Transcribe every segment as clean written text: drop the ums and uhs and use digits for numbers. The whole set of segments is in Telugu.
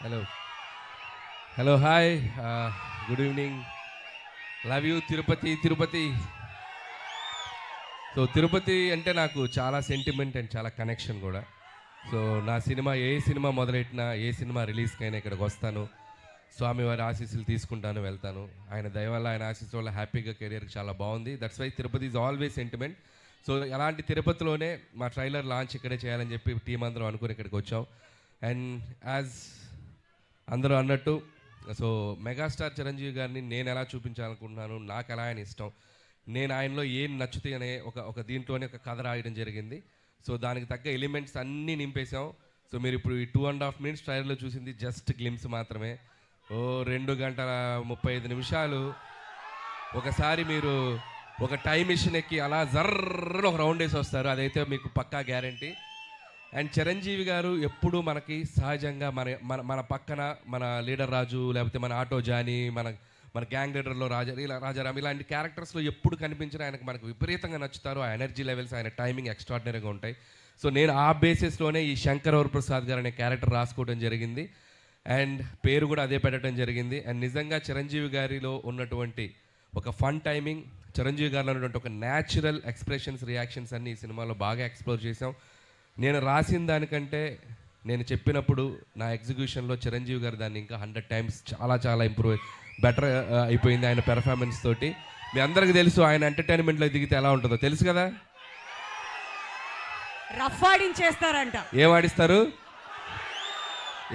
Hello hello hi good evening. Love you Tirupati Tirupati. So Tirupati అంటే నాకు చాలా సెంటిమెంట్ అండ్ చాలా కనెక్షన్ కూడా. సో నా సినిమా ఏ సినిమా మొదలెట్టినా ఏ సినిమా రిలీజ్కైనా ఇక్కడికి వస్తాను, స్వామివారి ఆశీస్సులు తీసుకుంటాను, వెళ్తాను. ఆయన దయ వల్ల ఆయన ఆశీస్సు వల్ల హ్యాపీగా కెరియర్ చాలా బాగుంది. That's why Tirupati is always sentiment. So అలాంటి తిరుపతిలోనే మా ట్రైలర్ లాంచ్ ఇక్కడే చేయాలని చెప్పి టీం అందరం అనుకుని ఇక్కడికి వచ్చాం. అండ్ యాజ్ అందరూ అన్నట్టు సో మెగాస్టార్ చిరంజీవి గారిని నేను ఎలా చూపించాలనుకుంటున్నాను, నాకు ఎలా ఆయన ఇష్టం, నేను ఆయనలో ఏం నచ్చుతాయి అనే ఒక దీంట్లోనే ఒక కథ రాయడం జరిగింది. సో దానికి తగ్గ ఎలిమెంట్స్ అన్నీ నింపేశాం. సో మీరు ఇప్పుడు ఈ 2.5 minutes ట్రైలర్లో చూసింది జస్ట్ గ్లిమ్స్ మాత్రమే. 2 గంటల 35 నిమిషాలు ఒకసారి మీరు ఒక టైం మిషన్ ఎక్కి అలా జర్ర ఒక రౌండ్ వేసి వస్తారు. అదైతే మీకు పక్కా గ్యారంటీ. అండ్ చిరంజీవి గారు ఎప్పుడూ మనకి సహజంగా మన మన మన పక్కన మన లీడర్ రాజు, లేకపోతే మన ఆటో జానీ, మన మన గ్యాంగ్ లీడర్లో రాజారాం ఇలాంటి క్యారెక్టర్స్లో ఎప్పుడు కనిపించినా ఆయనకు మనకు విపరీతంగా నచ్చుతారు. ఆ ఎనర్జీ లెవెల్స్, ఆయన టైమింగ్ ఎక్స్ట్రాడినరీగా ఉంటాయి. సో నేను ఆ బేసిస్లోనే ఈ శంకర్ వరప్రసాద్ గారు అనే క్యారెక్టర్ రాసుకోవడం జరిగింది. అండ్ పేరు కూడా అదే పెట్టడం జరిగింది. అండ్ నిజంగా చిరంజీవి గారిలో ఉన్నటువంటి ఒక ఫన్ టైమింగ్, చిరంజీవి గారిలో ఉన్నటువంటి ఒక న్యాచురల్ ఎక్స్ప్రెషన్స్, రియాక్షన్స్ అన్ని ఈ సినిమాలో బాగా ఎక్స్ప్లోర్ చేసాం. నేను రాసిన దానికంటే నేను చెప్పినప్పుడు నా ఎగ్జిక్యూషన్లో చిరంజీవి గారు దాన్ని ఇంకా 100 times చాలా చాలా బెటర్ అయిపోయింది ఆయన పెర్ఫార్మెన్స్ తోటి. మీ అందరికీ తెలుసు ఆయన ఎంటర్టైన్మెంట్లో దిగితే ఎలా ఉంటుందో తెలుసు కదా. రఫ్ ఆడించేస్తారంట. ఏం ఆడిస్తారు,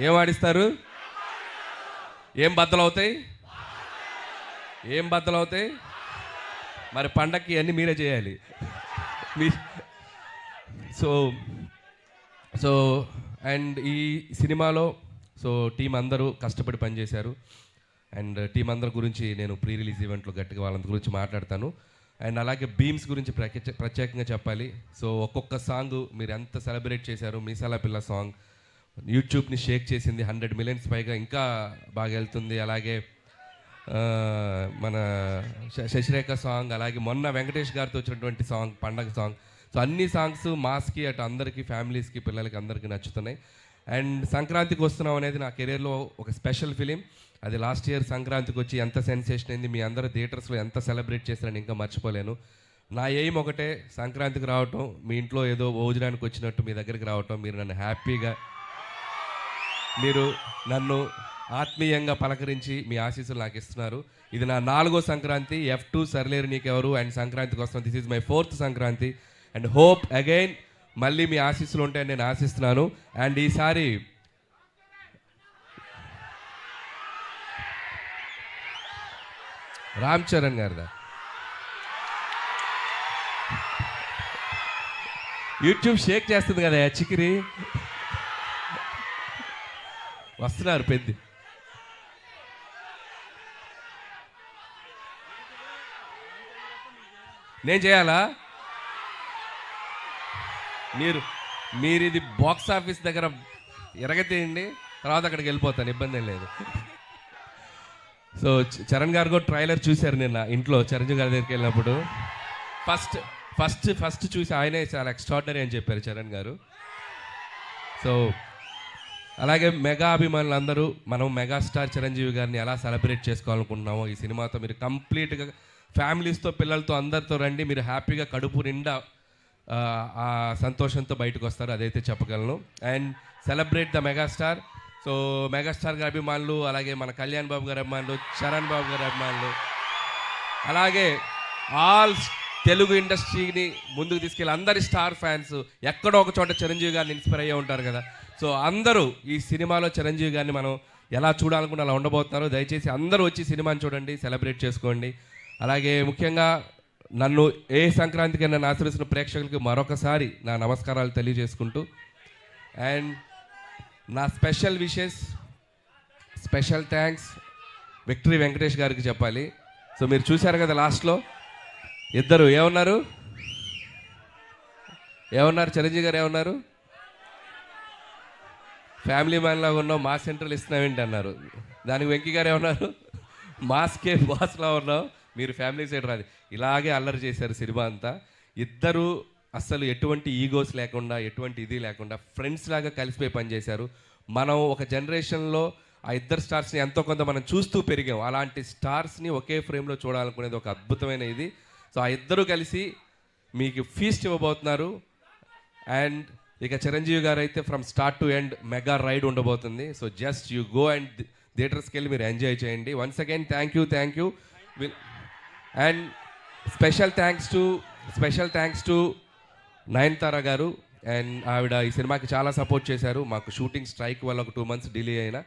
ఏం ఆడిస్తారు, ఏం బద్దలవుతాయి, ఏం బద్దలవుతాయి. మరి పండక్కి అన్నీ మీరే చేయాలి. మీ సో అండ్ ఈ సినిమాలో సో టీం అందరూ కష్టపడి పనిచేశారు. అండ్ టీం అందరి గురించి నేను ప్రీ రిలీజ్ ఈవెంట్లో గట్టిగా వాళ్ళందరి గురించి మాట్లాడతాను. అండ్ అలాగే బీమ్స్ గురించి ప్రత్యేకంగా చెప్పాలి. సో ఒక్కొక్క సాంగ్ మీరు ఎంత సెలబ్రేట్ చేశారు. మీసాల పిల్ల సాంగ్ యూట్యూబ్ని షేక్ చేసింది, 100 million పైగా ఇంకా బాగా వెళ్తుంది. అలాగే మన శశిరేఖ సాంగ్, అలాగే మొన్న వెంకటేష్ గారితో వచ్చినటువంటి సాంగ్ పండగ సాంగ్. సో అన్ని సాంగ్స్ మాస్కి అటు అందరికీ, ఫ్యామిలీస్కి, పిల్లలకి అందరికీ నచ్చుతున్నాయి. అండ్ సంక్రాంతికి వస్తున్నాం అనేది నా కెరీర్లో ఒక స్పెషల్ ఫిలిం. అది లాస్ట్ ఇయర్ సంక్రాంతికి వచ్చి ఎంత సెన్సేషన్ అయింది, మీ అందరూ థియేటర్స్లో ఎంత సెలబ్రేట్ చేశారని ఇంకా మర్చిపోలేను. నా ఎయిమ్ ఒకటే, సంక్రాంతికి రావటం, మీ ఇంట్లో ఏదో భోజనానికి వచ్చినట్టు మీ దగ్గరికి రావటం, మీరు నన్ను హ్యాపీగా, మీరు నన్ను ఆత్మీయంగా పలకరించి మీ ఆశీస్సులు నాకు ఇస్తున్నారు. ఇది నా 4వ సంక్రాంతి. F2 సర్లేరు నీకెవరు అండ్ సంక్రాంతికి వస్తున్నాను. This is my 4th Sankranti. And hope again మళ్ళీ మీ ఆశీస్సులు ఉంటాయని నేను ఆశిస్తున్నాను. అండ్ ఈసారి రామ్ చరణ్ గారిదా యూట్యూబ్ షేక్ చేస్తుంది కదా చికిరి, వస్తున్నారు పెద్ద. నేను చేయాలా? మీరు ఇది బాక్స్ ఆఫీస్ దగ్గర ఎరగతీయండి, తర్వాత అక్కడికి వెళ్ళిపోతాను, ఇబ్బంది ఏం లేదు. సో చరణ్ గారు కూడా ట్రైలర్ చూశారు నిన్న ఇంట్లో చిరంజీవి గారి దగ్గరికి వెళ్ళినప్పుడు. ఫస్ట్ చూసి ఆయనే చాలా ఎక్స్ట్రాడినరీ అని చెప్పారు చరణ్ గారు. సో అలాగే మెగా అభిమానులు అందరూ మనం మెగాస్టార్ చిరంజీవి గారిని ఎలా సెలబ్రేట్ చేసుకోవాలనుకుంటున్నామో ఈ సినిమాతో మీరు కంప్లీట్గా ఫ్యామిలీస్తో, పిల్లలతో అందరితో రండి. మీరు హ్యాపీగా కడుపు నిండా ఆ సంతోషంతో బయటకు వస్తారు, అదైతే చెప్పగలను. And celebrate the megastar. So megastar గారి అభిమానులు, అలాగే మన కళ్యాణ్ బాబు గారి అభిమానులు, చరణ్ బాబు గారి అభిమానులు, అలాగే ఆల్ తెలుగు ఇండస్ట్రీని ముందుకు తీసుకెళ్ళి అందరి స్టార్ ఫ్యాన్స్ ఎక్కడో ఒక చోట చిరంజీవి గారిని ఇన్స్పైర్ అయ్యే ఉంటారు కదా. సో అందరూ ఈ సినిమాలో చిరంజీవి గారిని మనం ఎలా చూడాలనుకుంటే అలా ఉండబోతున్నారు. దయచేసి అందరూ వచ్చి సినిమాని చూడండి, సెలబ్రేట్ చేసుకోండి. అలాగే ముఖ్యంగా నన్ను ఏ సంక్రాంతికి నన్ను ఆశీర్వదిస్తున్న ప్రేక్షకులకి మరొకసారి నా నమస్కారాలు తెలియజేసుకుంటూ, అండ్ నా special wishes, special thanks victory Venkatesh గారికి చెప్పాలి. సో మీరు చూశారు కదా లాస్ట్లో ఇద్దరు ఏమన్నారు చిరంజీవి గారు ఏమన్నారు, ఫ్యామిలీ మ్యాన్ లాగా ఉన్నావు, మాస్ సెంటర్లు ఇస్తున్నావేంటి అన్నారు. దానికి వెంకీ గారు ఏమన్నారు, మాస్కే బాస్లా ఉన్నావు, మీరు ఫ్యామిలీ సైడ్ రాదు. ఇలాగే అల్లరి చేశారు సినిమా అంతా. ఇద్దరు అస్సలు ఎటువంటి ఈగోస్ లేకుండా, ఎటువంటి ఇది లేకుండా ఫ్రెండ్స్ లాగా కలిసిపోయి పనిచేశారు. మనం ఒక జనరేషన్లో ఆ ఇద్దరు స్టార్స్ని ఎంతో కొంత మనం చూస్తూ పెరిగాం. అలాంటి స్టార్స్ని ఒకే ఫ్రేమ్లో చూడాలనుకునేది ఒక అద్భుతమైన ఇది. సో ఆ ఇద్దరు కలిసి మీకు ఫీస్ట్ ఇవ్వబోతున్నారు. అండ్ ఇక చిరంజీవి గారు అయితే from start to end mega ride ఉండబోతుంది. So just you go and థియేటర్స్కి వెళ్ళి మీరు ఎంజాయ్ చేయండి. Once again thank you. And special thanks to Nayanthara garu. And ఆవిడ ఈ సినిమాకి చాలా సపోర్ట్ చేశారు. మాకు షూటింగ్ స్ట్రైక్ వల్ల ఒక 2 months డిలే అయినా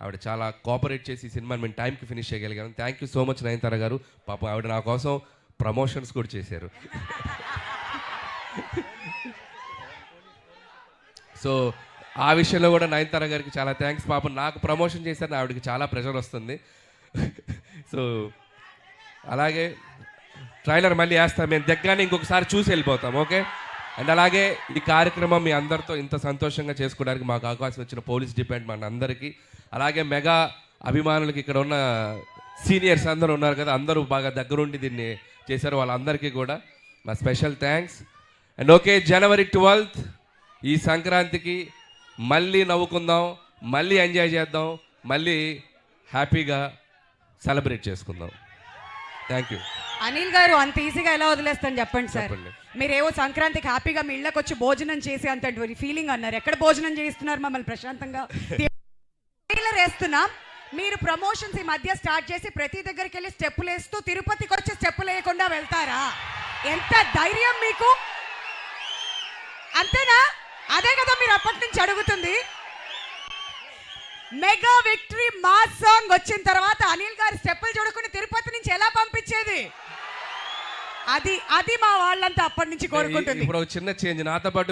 ఆవిడ చాలా కోఆపరేట్ చేసి ఈ సినిమాని మేము టైంకి ఫినిష్ చేయగలిగాను. Thank you so much Nayanthara గారు. పాపం ఆవిడ నా కోసం ప్రమోషన్స్ కూడా చేశారు. సో ఆ విషయంలో కూడా నయనతార గారికి చాలా థ్యాంక్స్. పాపం నాకు ప్రమోషన్ చేశారని ఆవిడకి చాలా ప్రెషర్ వస్తుంది. సో అలాగే ట్రైలర్ మళ్ళీ వేస్తాం, మేము దగ్గరనే ఇంకొకసారి చూసి వెళ్ళిపోతాం. ఓకే. అండ్ అలాగే ఈ కార్యక్రమం మీ అందరితో ఇంత సంతోషంగా చేసుకోవడానికి మాకు అవకాశం ఇచ్చిన పోలీస్ డిపార్ట్మెంట్ అందరికీ, అలాగే మెగా అభిమానులకి, ఇక్కడ ఉన్న సీనియర్స్ అందరూ ఉన్నారు కదా, అందరూ బాగా దగ్గరుండి దీన్ని చేశారు, వాళ్ళందరికీ కూడా మా special thanks. And okay, January 12th ఈ సంక్రాంతికి మళ్ళీ నవ్వుకుందాం, మళ్ళీ ఎంజాయ్ చేద్దాం, మళ్ళీ హ్యాపీగా సెలబ్రేట్ చేసుకుందాం. Thank you. అనిల్ గారు అంత ఈజీగా ఎలా వదిలేస్తాను చెప్పండి సార్. చెప్పండి. మీరేవో సంక్రాంతికి హ్యాపీగా మీ ఇళ్ళకి వచ్చి భోజనం చేసి అంత ఫీలింగ్ అన్నారు. ఎక్కడ భోజనం చేస్తున్నారు మమ్మల్ని ప్రశాంతంగా ట్రైలర్ వేస్తున్నాం. మీరు ప్రమోషన్స్ ఈ మధ్య స్టార్ట్ చేసి ప్రతి దగ్గరికి వెళ్ళి స్టెప్పులు వేస్తూ తిరుపతికి వచ్చి స్టెప్పులు వేయకుండా వెళ్తారా? ఎంత ధైర్యం మీకు! అంతేనా? అదే కదా మీరు అప్పటి నుంచి అడుగుతుంది. మెగా విక్టరీ మాస్ సాంగ్ వచ్చిన తర్వాత అనిల్ గారు స్టెప్పులు చూడకుండా తిరుపతి నుంచి ఎలా పంపించేది? అది మా వాళ్ళంతా అప్పటి నుంచి కోరుకుంటుంది. ఇప్పుడు ఒక చిన్న చేంజ్, నాతో పాటు